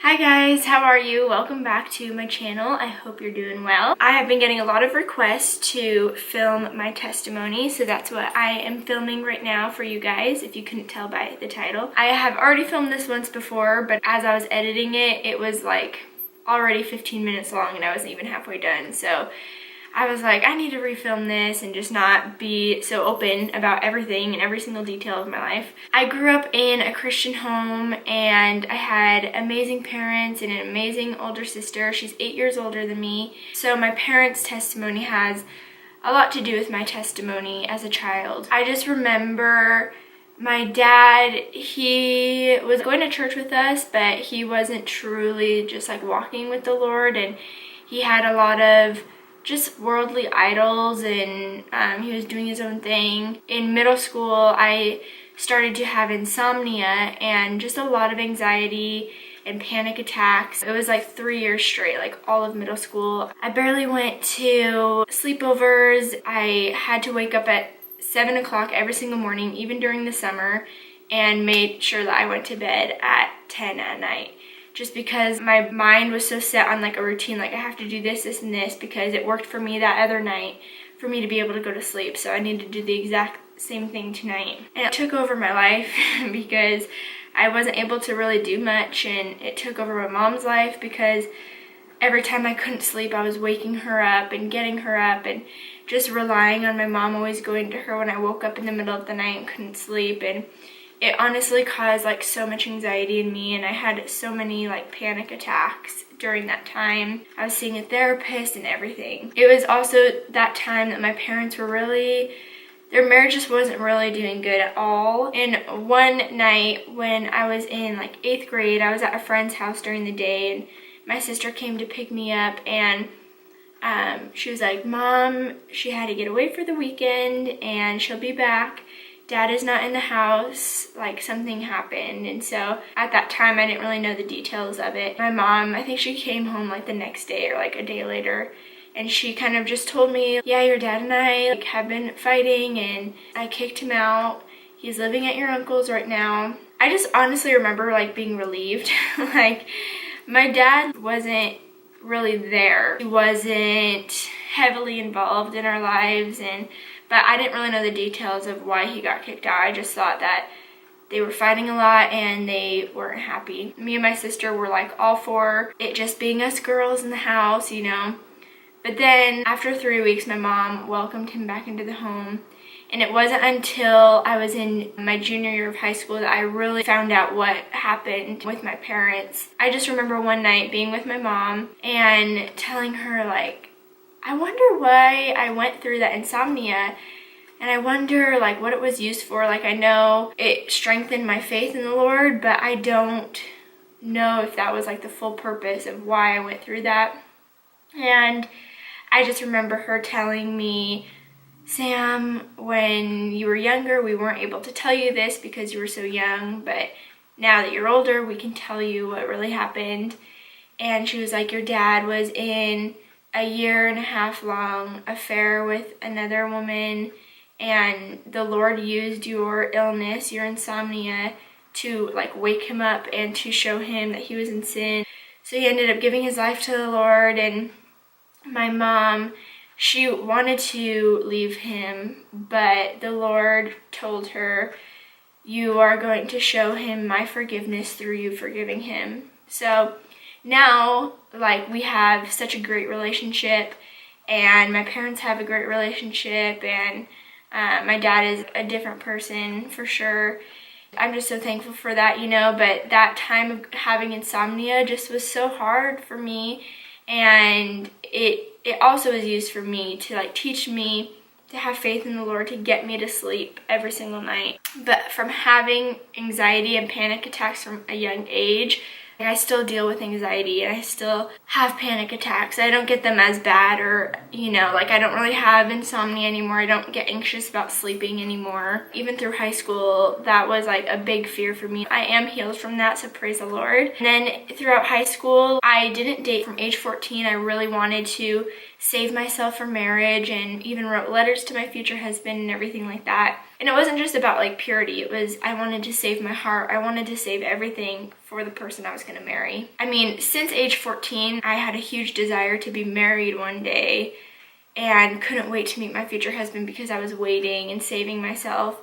Hi guys, how are you? Welcome back to my channel. I hope you're doing well. I have been getting a lot of requests to film my testimony, so that's what I am filming right now for you guys, if you couldn't tell by the title. I have already filmed this once before, but as I was editing it, it was like already 15 minutes long and I wasn't even halfway done. So I was like, I need to refilm this and just not be so open about everything and every single detail of my life. I grew up in a Christian home and I had amazing parents and an amazing older sister. She's 8 years older than me. So my parents' testimony has a lot to do with my testimony as a child. I just remember my dad, he was going to church with us, but he wasn't truly just like walking with the Lord, and he had a lot of just worldly idols, and he was doing his own thing. In middle school, I started to have insomnia and just a lot of anxiety and panic attacks. It was like 3 years straight, like all of middle school. I barely went to sleepovers. I had to wake up at 7 o'clock every single morning, even during the summer, and made sure that I went to bed at 10 at night. Just because my mind was so set on like a routine, like I have to do this, this, and this because it worked for me that other night for me to be able to go to sleep. So I need to do the exact same thing tonight. And it took over my life because I wasn't able to really do much, and it took over my mom's life because every time I couldn't sleep, I was waking her up and getting her up and just relying on my mom always going to her when I woke up in the middle of the night and couldn't sleep. And it honestly caused like so much anxiety in me, and I had so many like panic attacks during that time. I was seeing a therapist and everything. It was also that time that my parents were really, their marriage just wasn't really doing good at all. And one night when I was in like 8th grade, I was at a friend's house during the day, and my sister came to pick me up, and she was like, Mom, she had to get away for the weekend and she'll be back. Dad is not in the house, like something happened. And so at that time I didn't really know the details of it. My mom, I think she came home like the next day or like a day later, and she kind of just told me, yeah, your dad and I like have been fighting and I kicked him out. He's living at your uncle's right now. I just honestly remember like being relieved. Like my dad wasn't really there. He wasn't heavily involved in our lives, but I didn't really know the details of why he got kicked out. I just thought that they were fighting a lot and they weren't happy. Me and my sister were like all for it just being us girls in the house, you know. But then after 3 weeks, my mom welcomed him back into the home. And it wasn't until I was in my junior year of high school that I really found out what happened with my parents. I just remember one night being with my mom and telling her like, I wonder why I went through that insomnia, and I wonder like what it was used for. Like I know it strengthened my faith in the Lord, but I don't know if that was like the full purpose of why I went through that. And I just remember her telling me, Sam, when you were younger, we weren't able to tell you this because you were so young, but now that you're older, we can tell you what really happened. And she was like, your dad was in a 1.5 year long affair with another woman, and the Lord used your illness, your insomnia, to like wake him up and to show him that he was in sin. So he ended up giving his life to the Lord. And my mom, she wanted to leave him, but the Lord told her, you are going to show him my forgiveness through you forgiving him. So now, like, we have such a great relationship, and my parents have a great relationship, and my dad is a different person for sure. I'm just so thankful for that, you know. But that time of having insomnia just was so hard for me, and it also was used for me to like teach me to have faith in the Lord, to get me to sleep every single night. But from having anxiety and panic attacks from a young age, I still deal with anxiety and I still have panic attacks. I don't get them as bad, or, you know, like I don't really have insomnia anymore. I don't get anxious about sleeping anymore. Even through high school, that was like a big fear for me. I am healed from that, so praise the Lord. And then throughout high school, I didn't date from age 14. I really wanted to save myself for marriage, and even wrote letters to my future husband and everything like that. And it wasn't just about like purity. It was, I wanted to save my heart. I wanted to save everything for the person I was going to marry. I mean, since age 14, I had a huge desire to be married one day and couldn't wait to meet my future husband because I was waiting and saving myself.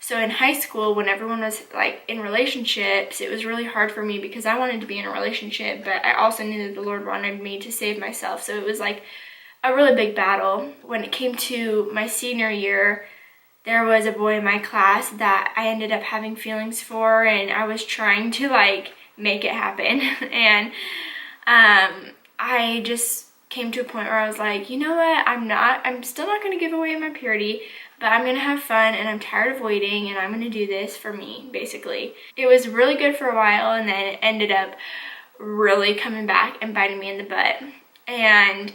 So in high school, when everyone was like in relationships, it was really hard for me because I wanted to be in a relationship, but I also knew that the Lord wanted me to save myself. So it was like a really big battle. When it came to my senior year, there was a boy in my class that I ended up having feelings for, and I was trying to like make it happen. And I just came to a point where I was like, you know what, I'm still not going to give away my purity, but I'm going to have fun, and I'm tired of waiting, and I'm going to do this for me, basically. It was really good for a while, and then it ended up really coming back and biting me in the butt. And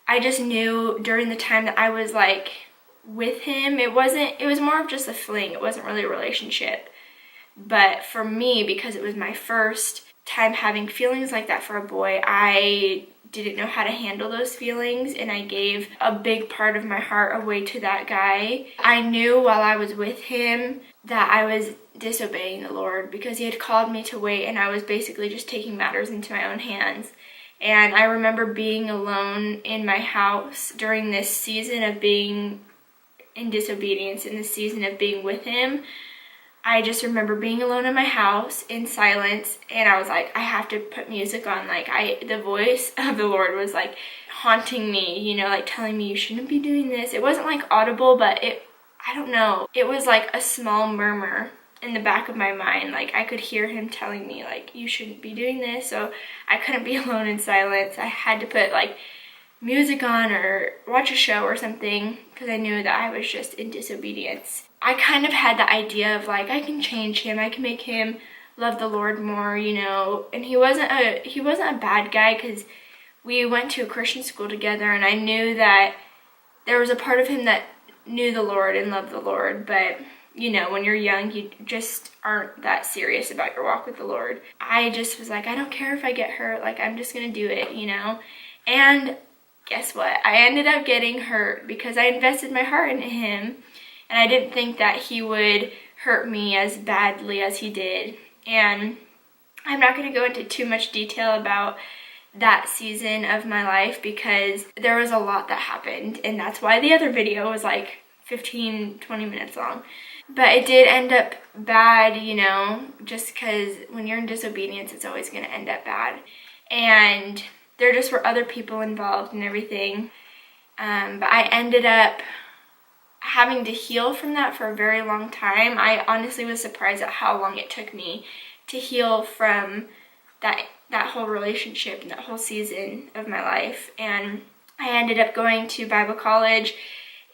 I just knew during the time that I was like with him, it was more of just a fling. It wasn't really a relationship. But for me, because it was my first time having feelings like that for a boy, I didn't know how to handle those feelings, and I gave a big part of my heart away to that guy. I knew while I was with him that I was disobeying the Lord because he had called me to wait, and I was basically just taking matters into my own hands. And I remember being alone in my house during this season of being in disobedience, in this season of being with him. I just remember being alone in my house in silence, and I was like, I have to put music on. Like, the voice of the Lord was like haunting me, you know, like telling me you shouldn't be doing this. It wasn't like audible, but I don't know. It was like a small murmur in the back of my mind. Like, I could hear him telling me like, you shouldn't be doing this. So I couldn't be alone in silence. I had to put like music on or watch a show or something because I knew that I was just in disobedience. I kind of had the idea of like, I can change him, I can make him love the Lord more, you know. And he wasn't a bad guy because we went to a Christian school together, and I knew that there was a part of him that knew the Lord and loved the Lord. But you know, when you're young, you just aren't that serious about your walk with the Lord. I just was like, I don't care if I get hurt, like I'm just gonna do it, you know. And guess what? I ended up getting hurt because I invested my heart into him. And I didn't think that he would hurt me as badly as he did. And I'm not going to go into too much detail about that season of my life because there was a lot that happened. And that's why the other video was like 15-20 minutes long. But it did end up bad, you know, just because when you're in disobedience, it's always going to end up bad. And there just were other people involved and everything. But I ended up having to heal from that for a very long time. I honestly was surprised at how long it took me to heal from that whole relationship and that whole season of my life. And I ended up going to Bible college,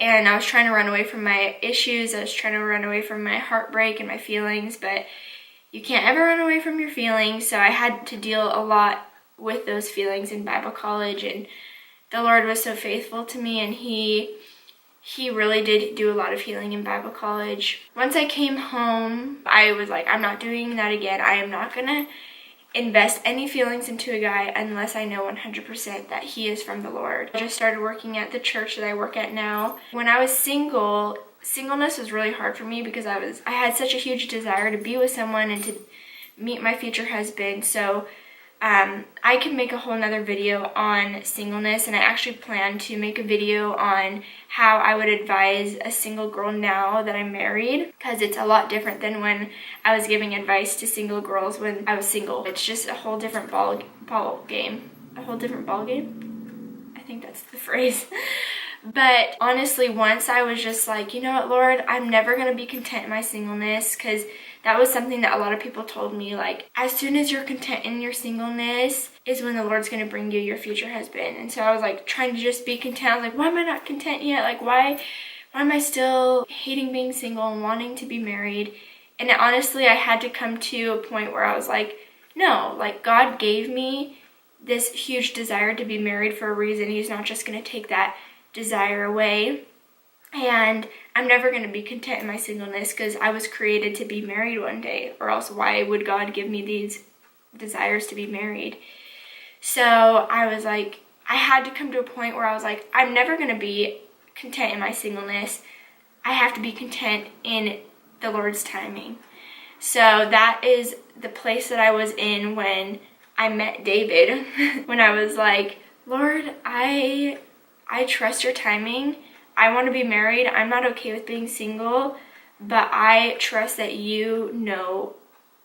and I was trying to run away from my issues. I was trying to run away from my heartbreak and my feelings, but you can't ever run away from your feelings. So I had to deal a lot with those feelings in Bible college, and the Lord was so faithful to me, and He really did do a lot of healing in Bible college. Once I came home, I was like, I'm not doing that again. I am not going to invest any feelings into a guy unless I know 100% that he is from the Lord. I just started working at the church that I work at now. When I was single, singleness was really hard for me because I had such a huge desire to be with someone and to meet my future husband. So I can make a whole nother video on singleness, and I actually plan to make a video on how I would advise a single girl now that I'm married, because it's a lot different than when I was giving advice to single girls when I was single. It's just a whole different ball game. A whole different ball game? I think that's the phrase. But honestly, once I was just like, you know what, Lord, I'm never going to be content in my singleness, because that was something that a lot of people told me, like, as soon as you're content in your singleness is when the Lord's going to bring you your future husband. And so I was like trying to just be content. I was like, why am I not content yet? Like, why am I still hating being single and wanting to be married? And honestly, I had to come to a point where I was like, no, like, God gave me this huge desire to be married for a reason. He's not just going to take that desire away. And I'm never going to be content in my singleness because I was created to be married one day, or else why would God give me these desires to be married? So I was like, I had to come to a point where I was like, I'm never going to be content in my singleness. I have to be content in the Lord's timing. So that is the place that I was in when I met David. When I was like, Lord, I trust your timing. I want to be married. I'm not okay with being single, but I trust that you know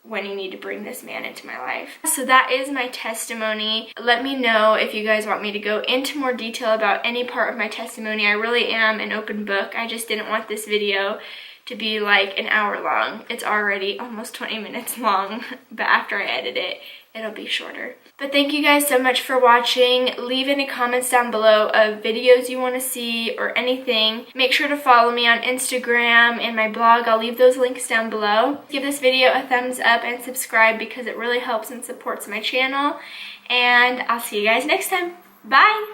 when you need to bring this man into my life. So that is my testimony. Let me know if you guys want me to go into more detail about any part of my testimony. I really am an open book. I just didn't want this video to be like an hour long. It's already almost 20 minutes long, but after I edit it, it'll be shorter. But thank you guys so much for watching. Leave any comments down below of videos you want to see or anything. Make sure to follow me on Instagram and my blog. I'll leave those links down below. Give this video a thumbs up and subscribe because it really helps and supports my channel. And I'll see you guys next time. Bye!